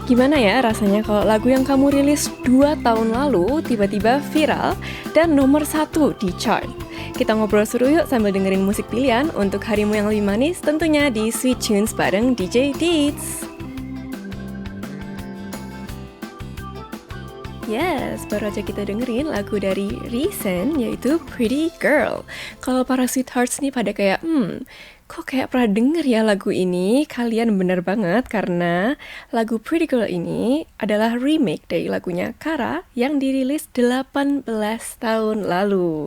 Gimana ya rasanya kalau lagu yang kamu rilis 2 tahun lalu tiba-tiba viral dan nomor 1 di chart? Kita ngobrol seru yuk sambil dengerin musik pilihan untuk harimu yang lebih manis tentunya di Sweet Tunes bareng DJ Deeds. Yes, baru aja kita dengerin lagu dari Risen yaitu Pretty Girl. Kalau para sweethearts nih pada kayak, kok kayak pernah denger ya lagu ini? Kalian bener banget karena lagu Pretty Girl ini adalah remake dari lagunya Kara yang dirilis 18 tahun lalu.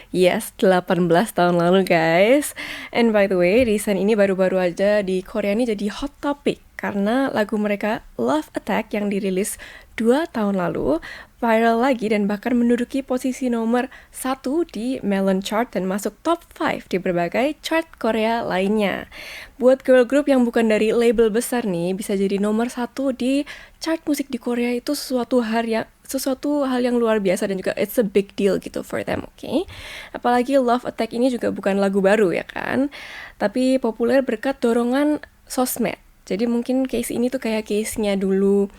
Yes, 18 tahun lalu guys. And by the way, Risen ini baru-baru aja di Korea ini jadi hot topic karena lagu mereka Love Attack yang dirilis 2 tahun lalu viral lagi dan bahkan menduduki posisi nomor 1 di Melon Chart dan masuk top 5 di berbagai chart Korea lainnya. Buat girl group yang bukan dari label besar nih, bisa jadi nomor 1 di chart musik di Korea itu sesuatu hal yang luar biasa dan juga it's a big deal gitu for them, okay? Apalagi Love Attack ini juga bukan lagu baru ya kan, tapi populer berkat dorongan sosmed. Jadi mungkin case ini tuh kayak case-nya dulu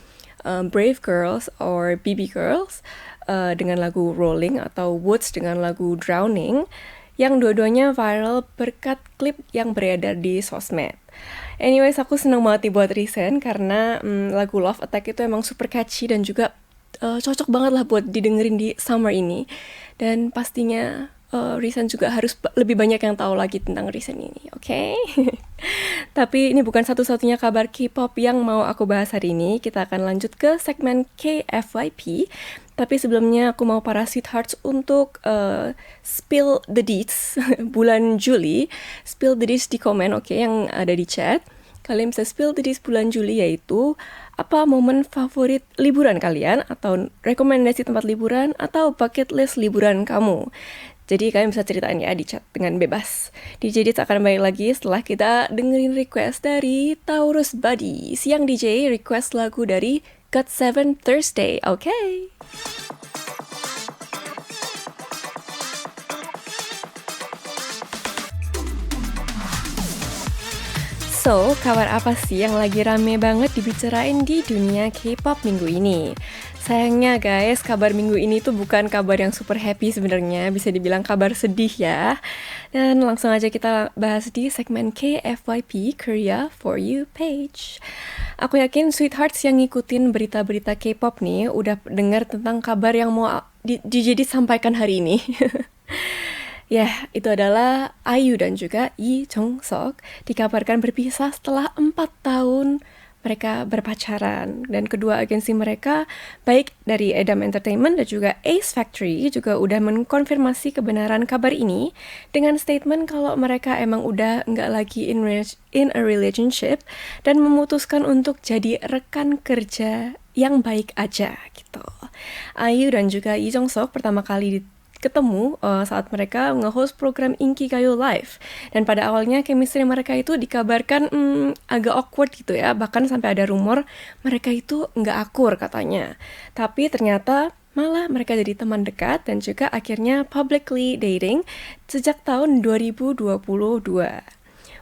Brave Girls or BB Girls dengan lagu Rolling atau Woods dengan lagu Drowning yang dua-duanya viral berkat klip yang beredar di sosmed. Anyways, aku seneng banget nih buat Risen karena lagu Love Attack itu emang super catchy dan juga cocok banget lah buat didengerin di summer ini. Dan pastinya Risen juga harus lebih banyak yang tahu lagi tentang Risen ini, oke? Tapi ini bukan satu-satunya kabar K-pop yang mau aku bahas hari ini. Kita akan lanjut ke segmen KFYP. Tapi sebelumnya aku mau para sweethearts untuk spill the deets bulan Juli. Spill the deets di komen, oke, yang ada di chat. Kalian bisa spill the deets bulan Juli yaitu apa momen favorit liburan kalian atau rekomendasi tempat liburan atau bucket list liburan kamu. Jadi kalian bisa ceritain ya di chat dengan bebas. DJ Deeds akan balik lagi setelah kita dengerin request dari Taurus Buddy. Siang DJ request lagu dari GOT7 Thursday, oke? So, kabar apa sih yang lagi rame banget dibicarain di dunia K-pop minggu ini? Sayangnya guys, kabar minggu ini tuh bukan kabar yang super happy sebenarnya, bisa dibilang kabar sedih ya. Dan langsung aja kita bahas di segmen KFYP Korea For You page. Aku yakin sweethearts yang ngikutin berita-berita K-pop nih udah dengar tentang kabar yang mau jadi sampaikan hari ini. Ya, itu adalah IU dan juga Lee Jong-seok dikabarkan berpisah setelah 4 tahun mereka berpacaran. Dan kedua agensi mereka, baik dari Edam Entertainment dan juga Ace Factory, juga udah mengkonfirmasi kebenaran kabar ini dengan statement kalau mereka emang udah nggak lagi in a relationship dan memutuskan untuk jadi rekan kerja yang baik aja gitu. IU dan juga Lee Jong-seok pertama kali ketemu saat mereka nge-host program Inkigayo Live. Dan pada awalnya chemistry mereka itu dikabarkan agak awkward gitu ya. Bahkan sampai ada rumor mereka itu nggak akur katanya. Tapi ternyata malah mereka jadi teman dekat dan juga akhirnya publicly dating sejak tahun 2022.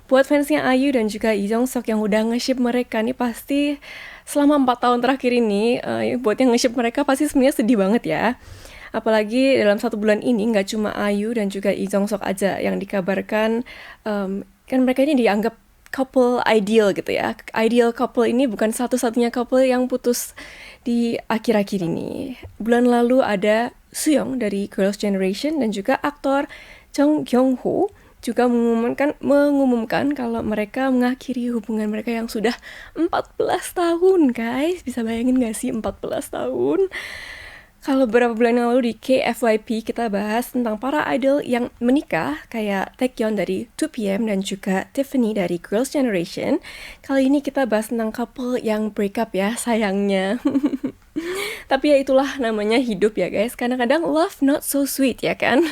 Buat fansnya IU dan juga Lee Jong-seok yang udah nge-ship mereka nih pasti selama 4 tahun terakhir ini, buat yang nge-ship mereka pasti sebenarnya sedih banget ya. Apalagi dalam 1 bulan ini nggak cuma IU dan juga Lee Jong-seok aja yang dikabarkan, kan mereka ini dianggap couple ideal gitu ya. Ideal couple ini bukan satu-satunya couple yang putus di akhir-akhir ini. Bulan lalu ada Suyoung dari Girls' Generation dan juga aktor Jung Kyung-ho juga mengumumkan kalau mereka mengakhiri hubungan mereka yang sudah 14 tahun, guys. Bisa bayangin gak sih 14 tahun? Kalau beberapa bulan yang lalu di KFYP kita bahas tentang para idol yang menikah kayak Taecyeon dari 2PM dan juga Tiffany dari Girls' Generation. Kali ini kita bahas tentang couple yang break up ya, sayangnya. Tapi ya itulah namanya hidup ya guys. Kadang-kadang love not so sweet ya kan.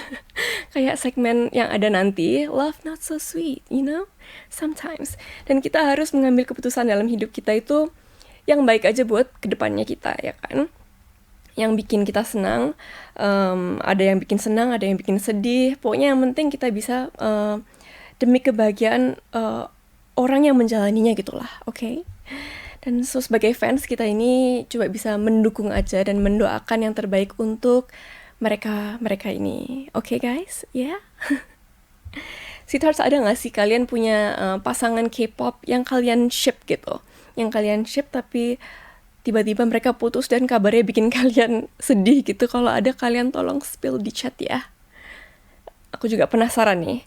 Kayak segmen yang ada nanti, love not so sweet, you know, sometimes. Dan kita harus mengambil keputusan dalam hidup kita itu yang baik aja buat kedepannya kita ya kan. Yang bikin kita senang, ada yang bikin senang, ada yang bikin sedih. Pokoknya yang penting kita bisa demi kebahagiaan orang yang menjalaninya gitulah, oke? Dan so sebagai fans kita ini coba bisa mendukung aja dan mendoakan yang terbaik untuk mereka ini. Oke guys, ya. Yeah? Sweethearts, ada nggak sih kalian punya pasangan K-pop yang kalian ship gitu? Yang kalian ship tapi tiba-tiba mereka putus dan kabarnya bikin kalian sedih gitu. Kalau ada, kalian tolong spill di chat ya. Aku juga penasaran nih.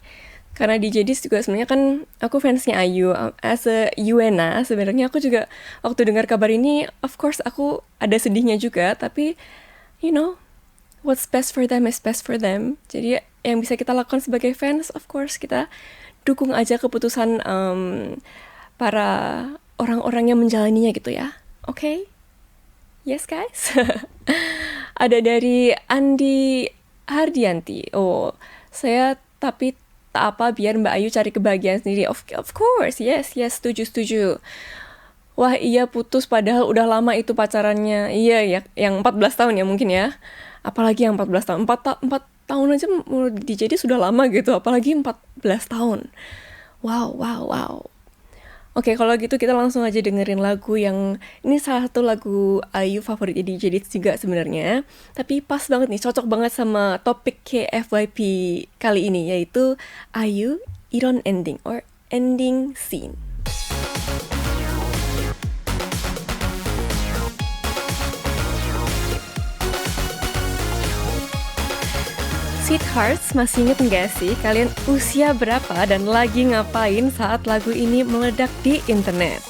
Karena di JDs juga sebenarnya kan aku fansnya IU. As a Yuena, sebenarnya aku juga waktu dengar kabar ini, of course aku ada sedihnya juga. Tapi, you know, what's best for them is best for them. Jadi yang bisa kita lakukan sebagai fans, of course kita dukung aja keputusan para orang-orang yang menjalaninya gitu ya. Oke? Yes guys? Ada dari Andi Hardianti. Oh, saya tapi tak apa biar Mbak Ayu cari kebahagiaan sendiri. Of course, yes, setuju. Wah iya putus padahal udah lama itu pacarannya. Iya ya, yang 14 tahun ya mungkin ya. Apalagi yang 14 tahun. 4 tahun aja jadi sudah lama gitu. Apalagi 14 tahun. Wow. Oke, kalau gitu kita langsung aja dengerin lagu yang... Ini salah satu lagu Ayu favorit di Jedits juga sebenarnya. Tapi pas banget nih, cocok banget sama topik KFYP kali ini, yaitu Ayu Iron Ending or Ending Scene. Sweethearts, masih inget nggak sih kalian usia berapa dan lagi ngapain saat lagu ini meledak di internet?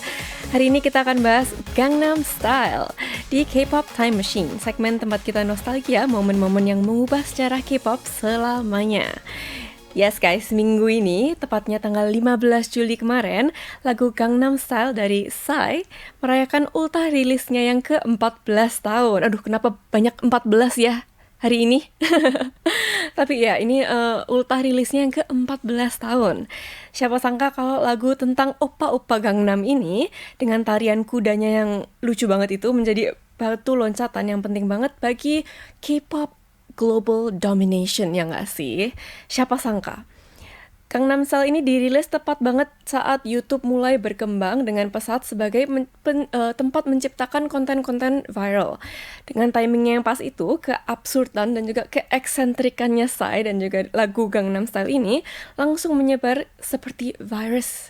Hari ini kita akan bahas Gangnam Style di K-pop Time Machine, segmen tempat kita nostalgia momen-momen yang mengubah sejarah K-pop selamanya. Yes guys, minggu ini, tepatnya tanggal 15 Juli kemarin, lagu Gangnam Style dari Psy merayakan ultah rilisnya yang ke-14 tahun. Aduh, kenapa banyak 14 ya hari ini? Tapi ya, ini ultah rilisnya yang ke-14 tahun. Siapa sangka kalau lagu tentang oppa-oppa Gangnam ini, dengan tarian kudanya yang lucu banget itu, menjadi batu loncatan yang penting banget bagi K-pop global domination, ya nggak sih? Siapa sangka? Gangnam Style ini dirilis tepat banget saat YouTube mulai berkembang dengan pesat sebagai tempat menciptakan konten-konten viral. Dengan timingnya yang pas itu, keabsurdan dan juga keeksentrikannya Psy dan juga lagu Gangnam Style ini langsung menyebar seperti virus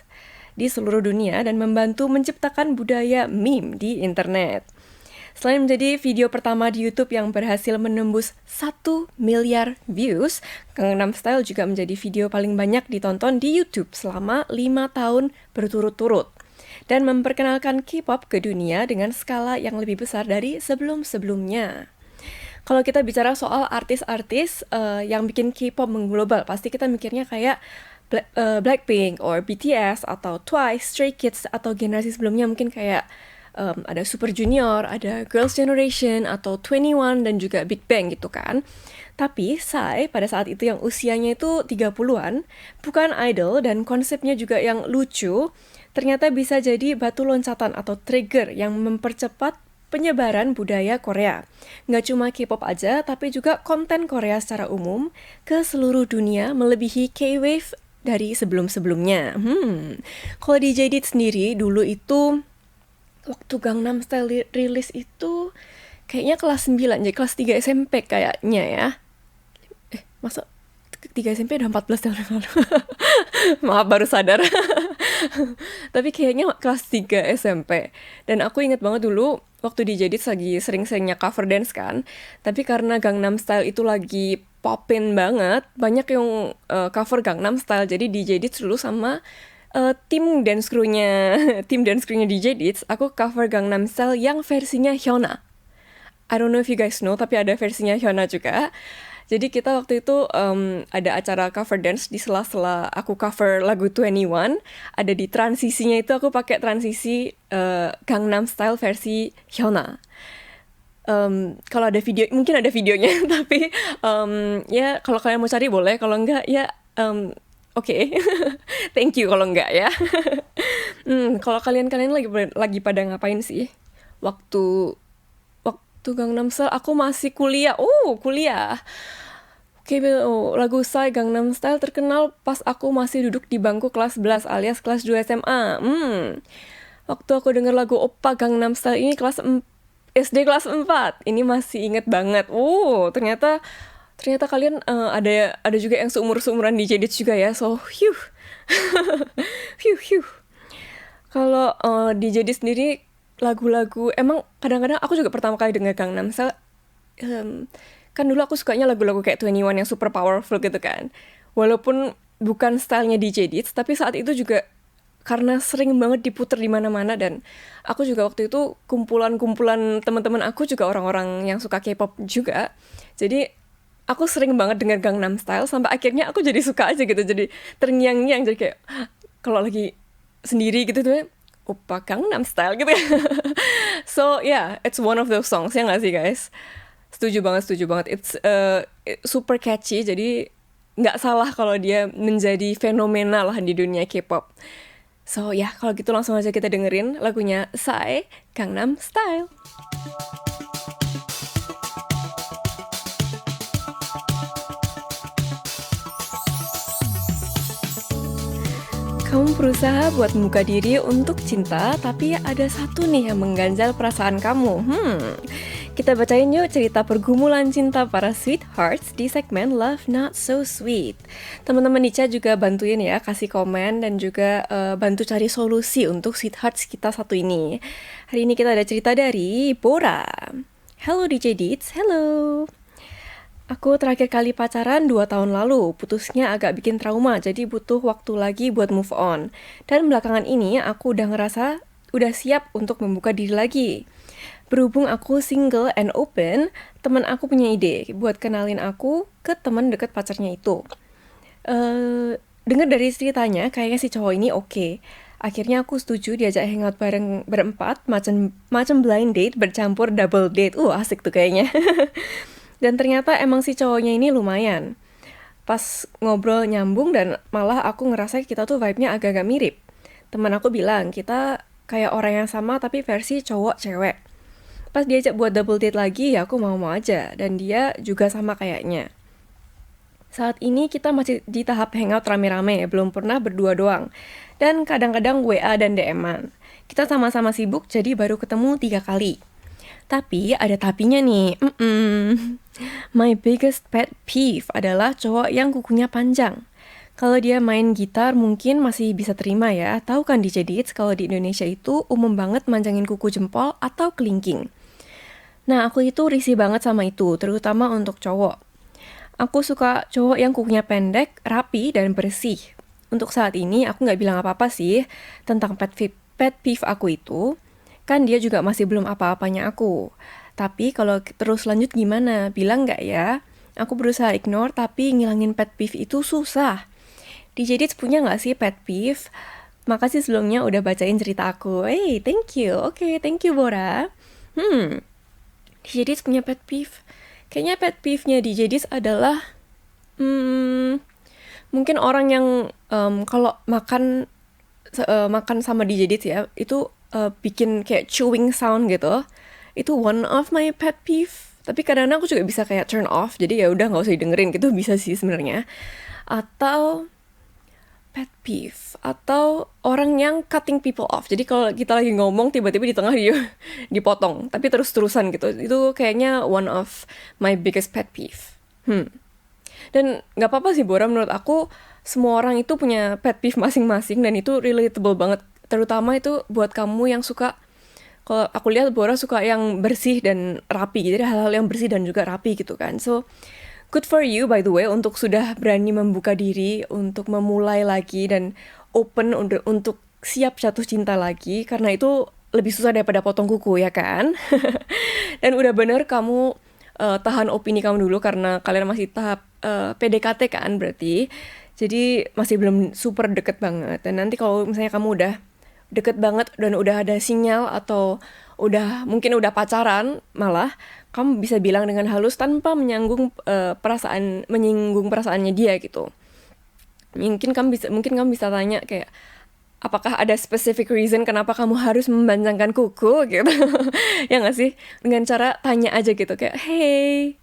di seluruh dunia dan membantu menciptakan budaya meme di internet. Selain menjadi video pertama di YouTube yang berhasil menembus 1 miliar views, Gangnam Style juga menjadi video paling banyak ditonton di YouTube selama 5 tahun berturut-turut dan memperkenalkan K-pop ke dunia dengan skala yang lebih besar dari sebelum-sebelumnya. Kalau kita bicara soal artis-artis yang bikin K-pop mengglobal, pasti kita mikirnya kayak Blackpink or BTS atau Twice, Stray Kids atau generasi sebelumnya mungkin kayak ada Super Junior, ada Girls' Generation, atau 21, dan juga Big Bang gitu kan. Tapi Psy pada saat itu yang usianya itu 30-an, bukan idol dan konsepnya juga yang lucu, ternyata bisa jadi batu loncatan atau trigger yang mempercepat penyebaran budaya Korea. Nggak cuma K-pop aja, tapi juga konten Korea secara umum ke seluruh dunia melebihi K-Wave dari sebelum-sebelumnya. Kalau di JD sendiri, dulu itu waktu Gangnam Style rilis itu kayaknya kelas 9, jadi kelas 3 SMP kayaknya ya. Masa 3 SMP udah 14 tahun lalu? Maaf, baru sadar. Tapi kayaknya kelas 3 SMP. Dan aku inget banget dulu waktu di Jedits lagi sering-seringnya cover dance kan. Tapi karena Gangnam Style itu lagi popin banget, banyak yang cover Gangnam Style. Jadi di Jedits dulu sama tim dance crew-nya di Jedits, aku cover Gangnam Style yang versinya Hyuna. I don't know if you guys know, tapi ada versinya Hyuna juga. Jadi kita waktu itu ada acara cover dance di sela-sela aku cover lagu 21. Ada di transisinya itu aku pakai transisi Gangnam Style versi Hyuna. Kalau ada video, mungkin ada videonya, tapi ya kalau kalian mau cari boleh, kalau enggak ya Oke. Thank you kalau enggak ya. Kalau kalian lagi pada ngapain sih? Waktu Gangnam Style aku masih kuliah. Kuliah. Oke, lagu Psy Gangnam Style terkenal pas aku masih duduk di bangku kelas 11 alias kelas 2 SMA. Waktu aku denger lagu Oppa Gangnam Style ini SD kelas 4. Ini masih inget banget. Ternyata ternyata kalian ada juga yang seumuran DJ Ditch juga ya. So, phew. Phew, phew. Kalau DJ Ditch sendiri lagu-lagu emang kadang-kadang aku juga pertama kali denger Gangnam Style kan dulu aku sukanya lagu-lagu kayak 21 yang super powerful gitu kan. Walaupun bukan stylenya DJ Ditch, tapi saat itu juga karena sering banget diputer di mana-mana dan aku juga waktu itu kumpulan teman-teman aku juga orang-orang yang suka K-pop juga. Jadi aku sering banget denger Gangnam Style sampai akhirnya aku jadi suka aja gitu. Jadi terngiang-ngiang jadi kayak kalau lagi sendiri gitu tuh Oppa Gangnam Style gitu ya. So yeah, it's one of those songs ya nggak sih guys? Setuju banget, setuju banget. It's super catchy, jadi nggak salah kalau dia menjadi fenomena lah di dunia K-pop. So ya, kalau gitu langsung aja kita dengerin lagunya Psy, Gangnam Style. Kamu berusaha buat membuka diri untuk cinta, tapi ada satu nih yang mengganjal perasaan kamu. Kita bacain yuk cerita pergumulan cinta para sweethearts di segmen Love Not So Sweet. Teman-teman Nica juga bantuin ya, kasih komen dan juga bantu cari solusi untuk sweethearts kita satu ini. Hari ini kita ada cerita dari Bora. Hello DJ Ditch, hello. Aku terakhir kali pacaran 2 tahun lalu, putusnya agak bikin trauma, jadi butuh waktu lagi buat move on. Dan belakangan ini aku udah ngerasa udah siap untuk membuka diri lagi. Berhubung aku single and open, teman aku punya ide buat kenalin aku ke teman deket pacarnya itu. Dengar dari ceritanya, kayaknya si cowok ini oke. Akhirnya aku setuju diajak hangout bareng berempat, macam blind date bercampur double date. Asik tuh kayaknya. Dan ternyata emang si cowoknya ini lumayan. Pas ngobrol nyambung dan malah aku ngerasa kita tuh vibe-nya agak-agak mirip. Teman aku bilang, kita kayak orang yang sama tapi versi cowok-cewek. Pas diajak buat double date lagi, ya aku mau-mau aja. Dan dia juga sama kayaknya. Saat ini kita masih di tahap hangout rame-rame, belum pernah berdua doang. Dan kadang-kadang WA dan DM-an. Kita sama-sama sibuk, jadi baru ketemu 3 kali. Tapi ada tapinya nih. My biggest pet peeve adalah cowok yang kukunya panjang. Kalau dia main gitar mungkin masih bisa terima ya. Tahu kan DJ Ditch kalau di Indonesia itu umum banget manjangin kuku jempol atau kelingking. Nah aku itu risih banget sama itu, terutama untuk cowok. Aku suka cowok yang kukunya pendek, rapi, dan bersih. Untuk saat ini aku gak bilang apa-apa sih tentang pet peeve aku itu. Kan dia juga masih belum apa-apanya aku. Tapi kalau terus lanjut gimana? Bilang nggak ya? Aku berusaha ignore, tapi ngilangin pet peeve itu susah. DJ Ditch punya nggak sih pet peeve? Makasih sebelumnya udah bacain cerita aku. Hey, thank you. Oke, thank you Bora. DJ Ditch punya pet peeve. Kayaknya pet peeve-nya DJ Ditch adalah mungkin orang yang kalau makan sama DJ Ditch ya, itu bikin kayak chewing sound gitu. Itu one of my pet peeve. Tapi kadang-kadang aku juga bisa kayak turn off, jadi ya udah nggak usah didengerin gitu, bisa sih sebenarnya. Atau pet peeve atau orang yang cutting people off. Jadi kalau kita lagi ngomong tiba-tiba di tengah dia dipotong, tapi terus-terusan gitu. Itu kayaknya one of my biggest pet peeve. Dan nggak apa-apa sih Bora, menurut aku semua orang itu punya pet peeve masing-masing dan itu relatable banget. Terutama itu buat kamu yang suka, kalau aku lihat Bora suka yang bersih dan rapi, jadi hal-hal yang bersih dan juga rapi gitu kan. So, good for you by the way untuk sudah berani membuka diri, untuk memulai lagi dan open untuk siap jatuh cinta lagi, karena itu lebih susah daripada potong kuku ya kan. Dan udah bener kamu tahan opini kamu dulu karena kalian masih tahap PDKT kan berarti. Jadi masih belum super deket banget. Dan nanti kalau misalnya kamu udah deket banget dan udah ada sinyal atau mungkin udah pacaran, malah kamu bisa bilang dengan halus tanpa menyinggung perasaannya dia gitu. Mungkin kamu bisa tanya kayak, apakah ada specific reason kenapa kamu harus mempanjangkan kuku gitu. Ya nggak sih? Dengan cara tanya aja gitu kayak, hey,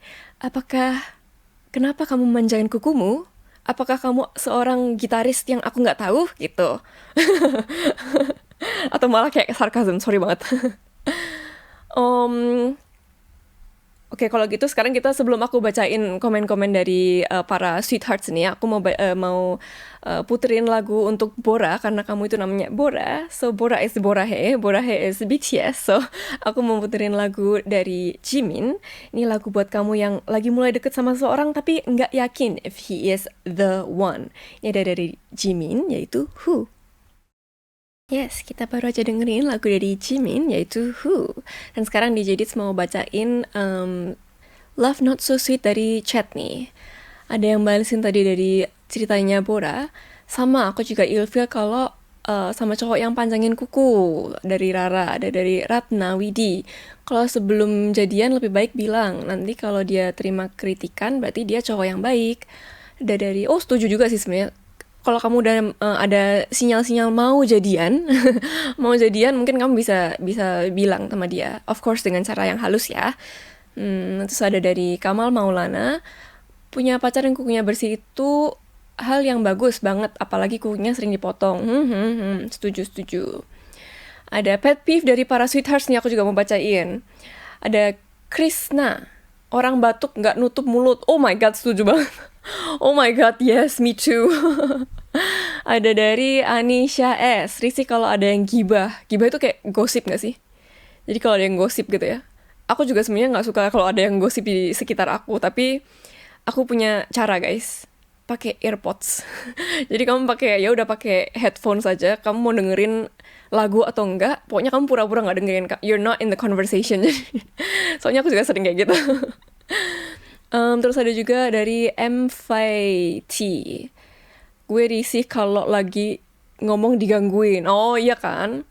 kenapa kamu memanjangkan kukumu? Apakah kamu seorang gitaris yang aku nggak tahu gitu? Atau malah kayak sarkasm, sorry banget. um, Oke, kalau gitu sekarang kita sebelum aku bacain komen-komen dari para sweethearts nih, aku mau puterin lagu untuk Bora karena kamu itu namanya Bora. So Bora is Borahe, Borahe is BTS. So aku mau puterin lagu dari Jimin. Ini lagu buat kamu yang lagi mulai deket sama seseorang tapi nggak yakin if he is the one. Ini ada dari Jimin yaitu Who. Yes, kita baru aja dengerin lagu dari Jimin yaitu Who. Dan sekarang DJ Dits mau bacain Love Not So Sweet dari chat nih. Ada yang balesin tadi dari ceritanya Bora. Sama aku juga ilfeel kalau sama cowok yang panjangin kuku dari Rara, ada dari Ratna Widi. Kalau sebelum jadian lebih baik bilang, nanti kalau dia terima kritikan berarti dia cowok yang baik. Ada dari, oh setuju juga sih sebenarnya. Kalau kamu udah ada sinyal-sinyal mau jadian, mau jadian mungkin kamu bisa bilang sama dia. Of course dengan cara yang halus ya. Terus ada dari Kamal Maulana, punya pacar yang kukunya bersih itu hal yang bagus banget, apalagi kukunya sering dipotong. Setuju. Ada pet peeve dari para sweethearts nih, aku juga mau bacain. Ada Krishna, orang batuk nggak nutup mulut. Oh my god, setuju banget. Oh my god, yes, me too. Ada dari Anisha S. Risih kalau ada yang gibah. Gibah itu kayak gosip gak sih? Jadi kalau ada yang gosip gitu ya. Aku juga sebenarnya nggak suka kalau ada yang gosip di sekitar aku. Tapi aku punya cara guys. Pakai AirPods. Jadi kamu ya udah pakai headphone saja. Kamu mau dengerin lagu atau enggak? Pokoknya kamu pura-pura nggak dengerin. You're not in the conversation. Soalnya aku juga sering kayak gitu. Terus ada juga dari M5T. Gue risih kalau lagi ngomong digangguin. Oh iya kan?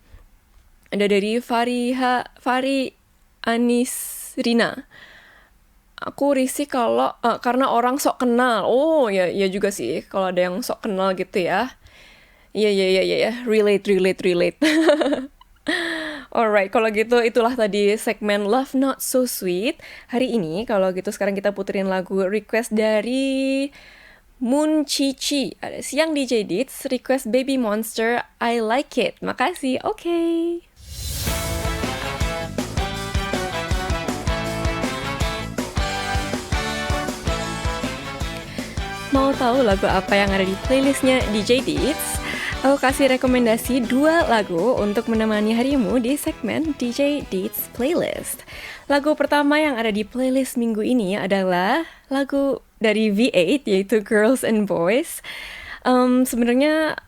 Ada dari Fari Anisrina. Aku risih kalau karena orang sok kenal. Oh ya juga sih kalau ada yang sok kenal gitu ya. Iya. Relate. Alright, kalau gitu itulah tadi segmen Love Not So Sweet. Hari ini kalau gitu sekarang kita puterin lagu request dari Moon Chichi. Ada siang DJ Dits, request Baby Monster, I Like It. Makasih, oke. Mau tahu lagu apa yang ada di playlistnya DJ Dits? Aku kasih rekomendasi 2 lagu untuk menemani harimu di segmen DJ Dits Playlist. Lagu pertama yang ada di playlist minggu ini adalah lagu dari V8 yaitu Girls and Boys. Sebenarnya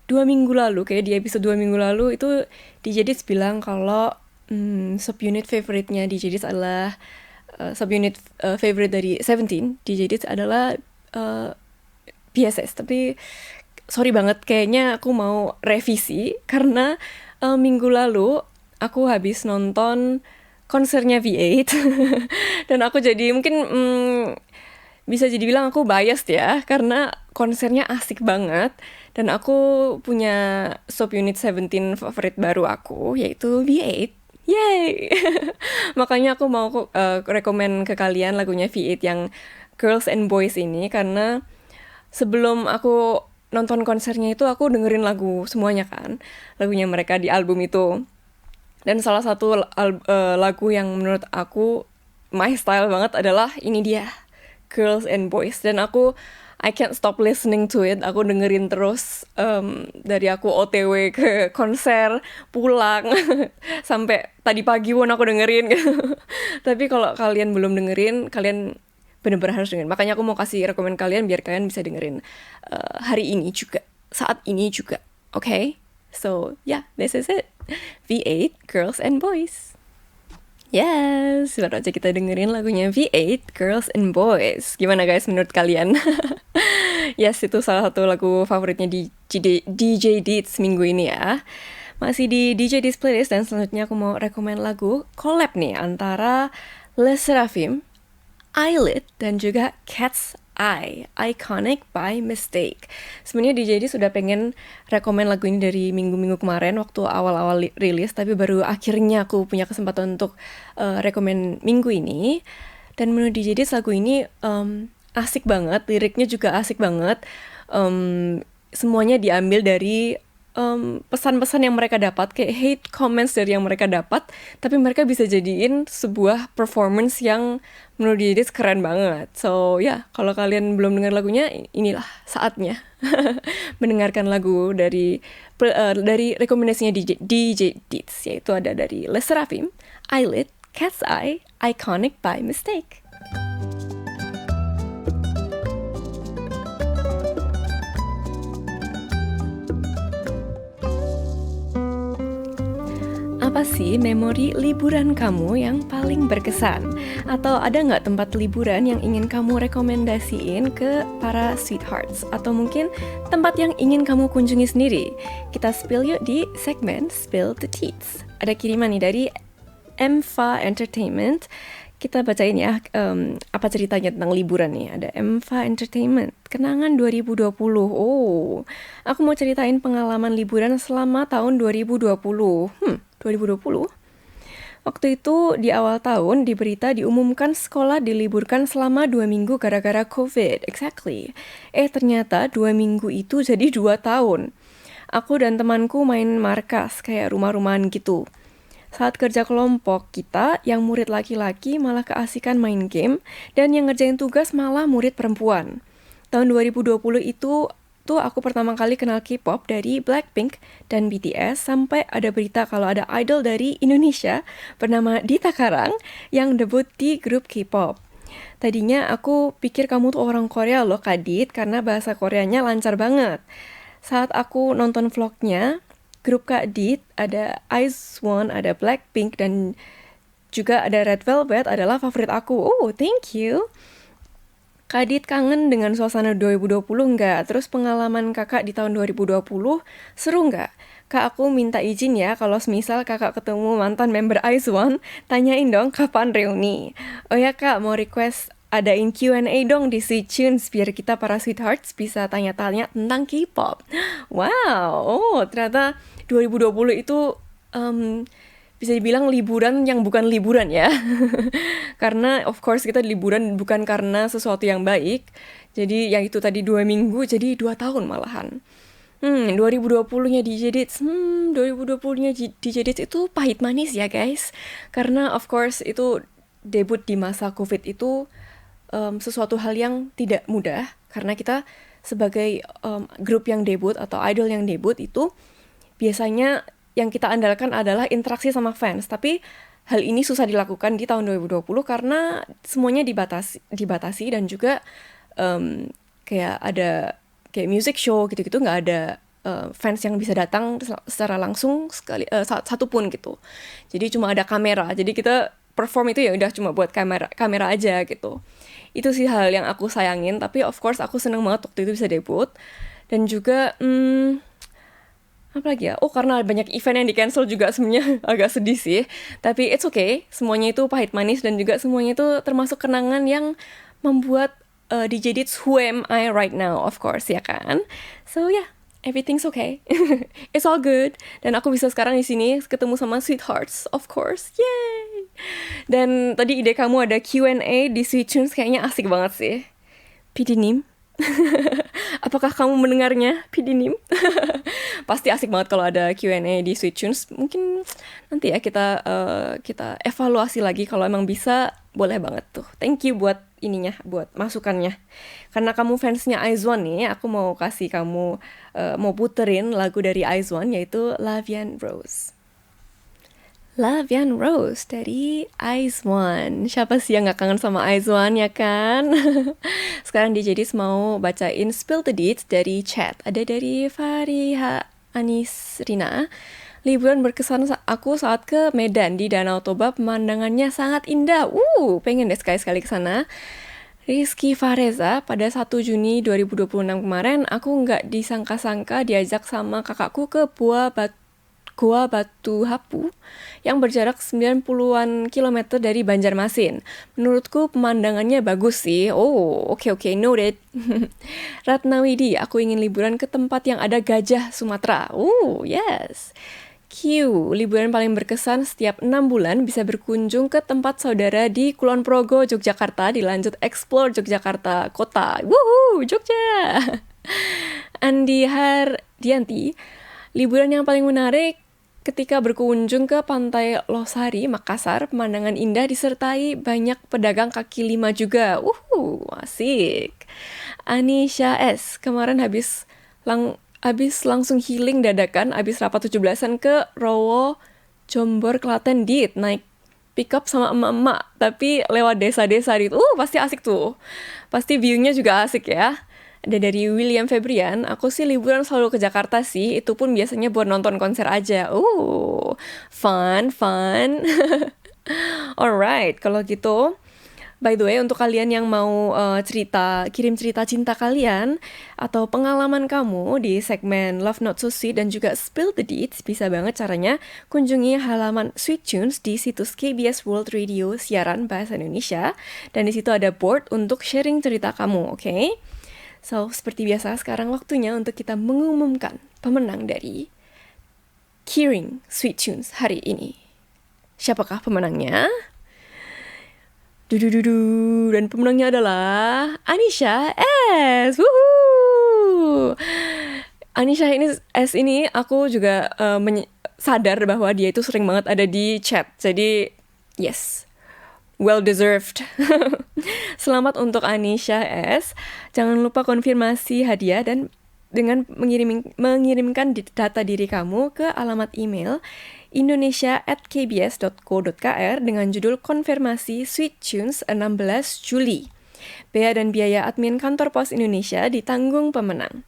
2 minggu lalu, kayak di episode 2 minggu lalu itu DJ Dits bilang kalau subunit favoritnya DJ Dits adalah subunit favorite dari Seventeen. DJ Dits adalah BSS, tapi sorry banget, kayaknya aku mau revisi karena minggu lalu aku habis nonton konsernya V8 dan aku jadi mungkin bisa jadi bilang aku biased ya karena konsernya asik banget dan aku punya subunit 17 favorit baru aku yaitu V8. Yay! Makanya aku mau rekomen ke kalian lagunya V8 yang Girls and Boys ini karena sebelum aku nonton konsernya itu aku dengerin lagu semuanya kan, lagunya mereka di album itu. Dan salah satu lagu yang menurut aku my style banget adalah ini dia, Girls and Boys. Dan I can't stop listening to it. Aku dengerin terus dari aku OTW ke konser, pulang, sampai tadi pagi pun aku dengerin. Tapi kalau kalian belum dengerin, kalian bener-bener harus dengerin. Makanya aku mau kasih rekomen kalian biar kalian bisa dengerin hari ini juga, saat ini juga. Okay? So, yeah, this is it. V8, Girls and Boys. Yes, baru aja kita dengerin lagunya V8, Girls and Boys. Gimana guys menurut kalian? Yes, itu salah satu lagu favoritnya di DJ Dits minggu ini ya. Masih di DJ Dits Playlist dan selanjutnya aku mau rekomen lagu collab nih antara Les Seraphim, Eyelid, dan juga Cat's Eye, Iconic by Mistake. Sebenarnya DJ D sudah pengen rekomen lagu ini dari minggu-minggu kemarin waktu awal-awal rilis, tapi baru akhirnya aku punya kesempatan untuk rekomen minggu ini. Dan menurut DJ D lagu ini asik banget, liriknya juga asik banget. Semuanya diambil dari pesan-pesan yang mereka dapat, kayak hate comments dari yang mereka dapat, tapi mereka bisa jadiin sebuah performance yang menurut diri keren banget. So ya, kalau kalian belum dengar lagunya, inilah saatnya mendengarkan lagu dari rekomendasinya DJ Deets, yaitu ada dari Les Seraphim, Eyelid, Cat's Eye, Iconic by Mistake. Apa sih memori liburan kamu yang paling berkesan? Atau ada nggak tempat liburan yang ingin kamu rekomendasiin ke para sweethearts? Atau mungkin tempat yang ingin kamu kunjungi sendiri? Kita spill yuk di segmen Spill the Teats. Ada kiriman nih dari Emfa Entertainment. Kita bacain ya apa ceritanya tentang liburan nih. Ada Emfa Entertainment, kenangan 2020. Oh, aku mau ceritain pengalaman liburan selama tahun 2020. 2020? Waktu itu di awal tahun di berita diumumkan sekolah diliburkan selama 2 minggu gara-gara COVID. Exactly. Ternyata 2 minggu itu jadi 2 tahun. Aku dan temanku main markas, kayak rumah-rumahan gitu. Saat kerja kelompok, kita yang murid laki-laki malah keasikan main game, dan yang ngerjain tugas malah murid perempuan. Tahun 2020 itu tuh aku pertama kali kenal K-pop dari Blackpink dan BTS, sampai ada berita kalau ada idol dari Indonesia bernama Dita Karang yang debut di grup K-pop. Tadinya aku pikir kamu tuh orang Korea loh, Kadit, karena bahasa Koreanya lancar banget. Saat aku nonton vlognya, grup Kak Dit, ada IZ*ONE, ada Blackpink, dan juga ada Red Velvet adalah favorit aku. Oh, thank you. Kak Dit kangen dengan suasana 2020 nggak? Terus pengalaman kakak di tahun 2020 seru nggak? Kak, aku minta izin ya kalau semisal kakak ketemu mantan member IZ*ONE, tanyain dong kapan reuni. Oh ya kak, mau request adain Q&A dong di Sweet Tunes biar kita para sweethearts bisa tanya-tanya tentang K-pop. Wow, oh ternyata 2020 itu bisa dibilang liburan yang bukan liburan ya. Karena of course kita liburan bukan karena sesuatu yang baik. Jadi yang itu tadi 2 minggu jadi 2 tahun malahan. 2020-nya DJ Deets, 2020-nya DJ Deets itu pahit manis ya guys. Karena of course itu debut di masa COVID itu sesuatu hal yang tidak mudah. Karena kita sebagai grup yang debut atau idol yang debut itu biasanya yang kita andalkan adalah interaksi sama fans. Tapi hal ini susah dilakukan di tahun 2020 karena semuanya dibatasi dan juga kayak ada kayak music show gitu-gitu, nggak ada fans yang bisa datang secara langsung satu pun gitu. Jadi cuma ada kamera. Jadi kita perform itu ya udah cuma buat kamera aja gitu. Itu sih hal yang aku sayangin. Tapi of course aku seneng banget waktu itu bisa debut. Dan juga apa lagi ya? Oh, karena banyak event yang di-cancel juga sebenarnya agak sedih sih. Tapi it's okay. Semuanya itu pahit manis dan juga semuanya itu termasuk kenangan yang membuat DJ Deets who am I right now, of course, ya kan? So yeah, everything's okay. It's all good. Dan aku bisa sekarang di sini ketemu sama sweethearts, of course. Yay! Dan tadi ide kamu ada Q&A di Sweet Tunes kayaknya asik banget sih. PD Nim? Apakah kamu mendengarnya, PD Nim? Pasti asik banget kalau ada Q&A di Sweet Tunes. Mungkin nanti ya kita evaluasi lagi, kalau emang bisa boleh banget tuh. Thank you buat ininya, buat masukannya. Karena kamu fansnya IZ*ONE nih, aku mau kasih kamu mau puterin lagu dari IZ*ONE yaitu Lavian Rose. Lavian Rose dari IZ*ONE. Siapa sih yang gak kangen sama IZ*ONE ya kan? Sekarang DJ Deets mau bacain Spill the Deets dari chat. Ada dari Fariha Anisrina. Liburan berkesan aku saat ke Medan di Danau Toba, pemandangannya sangat indah. Pengen deh sekali-sekali ke sana. Rizky Fareza, pada 1 Juni 2026 kemarin, aku nggak disangka-sangka diajak sama kakakku ke Gua Batu Hapu yang berjarak 90-an kilometer dari Banjarmasin. Menurutku pemandangannya bagus sih. Oh, oke, noted. Ratnawidi, aku ingin liburan ke tempat yang ada gajah Sumatera. Yes. Q, liburan paling berkesan setiap 6 bulan bisa berkunjung ke tempat saudara di Kulon Progo, Yogyakarta, dilanjut explore Yogyakarta kota. Jogja. Andi Hardianti, Liburan yang paling menarik ketika berkunjung ke Pantai Losari, Makassar, pemandangan indah disertai banyak pedagang kaki lima juga. Asik. Anisha S. Kemarin habis langsung healing dadakan, habis rapat 17-an ke Rowo, Jombor, Klaten, Dit. Naik pick up sama emak-emak, tapi lewat desa-desa gitu. Pasti asik tuh. Pasti view-nya juga asik ya. Ada dari William Febrian, aku sih liburan selalu ke Jakarta sih, itu pun biasanya buat nonton konser aja. Fun. Alright, kalau gitu, by the way, untuk kalian yang mau kirim cerita cinta kalian atau pengalaman kamu di segmen Love Not So Sweet dan juga Spill the Deets, bisa banget caranya kunjungi halaman Sweet Tunes di situs KBS World Radio siaran bahasa Indonesia, dan di situ ada board untuk sharing cerita kamu, oke? So, seperti biasa, sekarang waktunya untuk kita mengumumkan pemenang dari Kiring Sweet Tunes hari ini. Siapakah pemenangnya? Dan pemenangnya adalah Anisha S. Woohoo! Anisha S ini aku juga sadar bahwa dia itu sering banget ada di chat. Jadi, yes. Well deserved. Selamat untuk Anisha S. Jangan lupa konfirmasi hadiah dan dengan mengirimkan data diri kamu ke alamat email indonesia@kbs.co.kr dengan judul konfirmasi Sweet Tunes 16 Juli. Bea dan biaya admin kantor pos Indonesia ditanggung pemenang.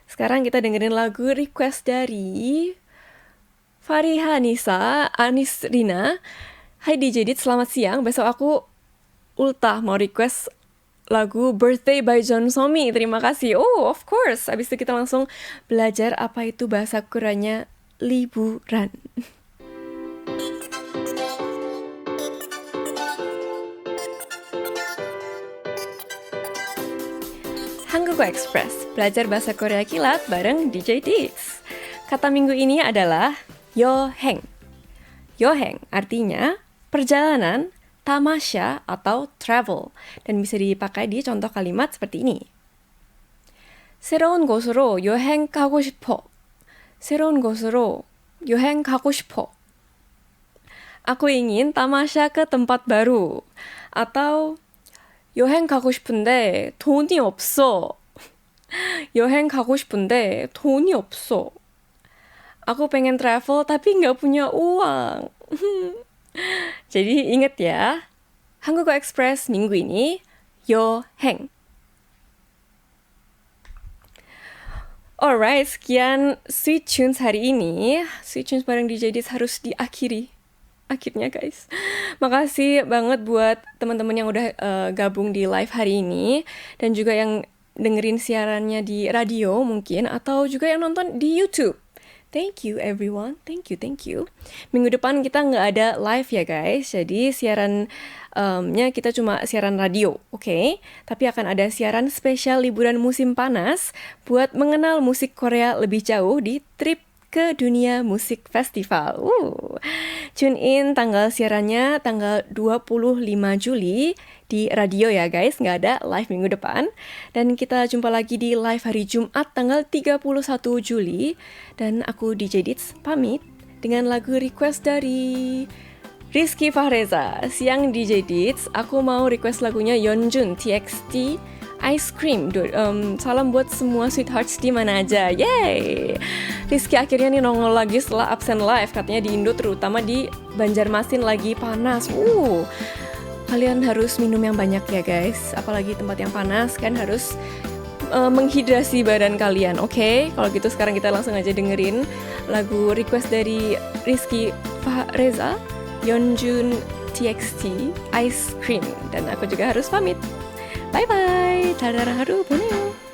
Sekarang kita dengerin lagu request dari Fariha Nisa, Anis Rina. Hai DJ Dit, selamat siang. Besok aku ultah mau request lagu Birthday by John Somi. Terima kasih. Of course. Habis itu kita langsung belajar apa itu bahasa Koreanya liburan. Hangguko Express, belajar bahasa Korea kilat bareng DJ Dix. Kata minggu ini adalah yoheng. Yoheng artinya perjalanan, tamasya, atau travel, dan bisa dipakai di contoh kalimat seperti ini. 새로운 곳으로 여행 가고 싶어. 새로운 곳으로 여행 가고 싶어. Aku ingin tamasya ke tempat baru. Atau 여행 가고 싶은데 돈이 없어. 여행 가고 싶은데 돈이 없어. Aku pengen travel tapi nggak punya uang. Jadi ingat ya, Hangguko Express minggu ini, yoheng. Alright, sekian Sweet Tunes hari ini. Sweet Tunes bareng DJ Dis harus diakhiri. Akhirnya guys. Makasih banget buat teman-teman yang udah gabung di live hari ini. Dan juga yang dengerin siarannya di radio mungkin. Atau juga yang nonton di YouTube. Thank you everyone, thank you. Minggu depan kita nggak ada live ya guys, jadi siarannya kita cuma siaran radio, oke? Tapi akan ada siaran spesial liburan musim panas buat mengenal musik Korea lebih jauh di trip ke dunia musik festival. Tune in tanggal siarannya tanggal 25 Juli di radio ya guys, nggak ada live minggu depan. Dan kita jumpa lagi di live hari Jumat tanggal 31 Juli. Dan aku DJ Dits pamit dengan lagu request dari Rizky Fahreza. Siang DJ Dits, aku mau request lagunya Yeonjun TXT Ice Cream. Salam buat semua sweethearts di mana aja. Yeay! Rizky akhirnya nih nongol lagi setelah absen live. Katanya di Indo, terutama di Banjarmasin lagi panas. Kalian harus minum yang banyak ya guys. Apalagi tempat yang panas kan harus menghidrasi badan kalian. Oke? Kalau gitu sekarang kita langsung aja dengerin lagu request dari Rizky Fahreza, Yeonjun TXT Ice Cream. Dan aku juga harus pamit. Bye-bye. 잘 자라 하루 보내요.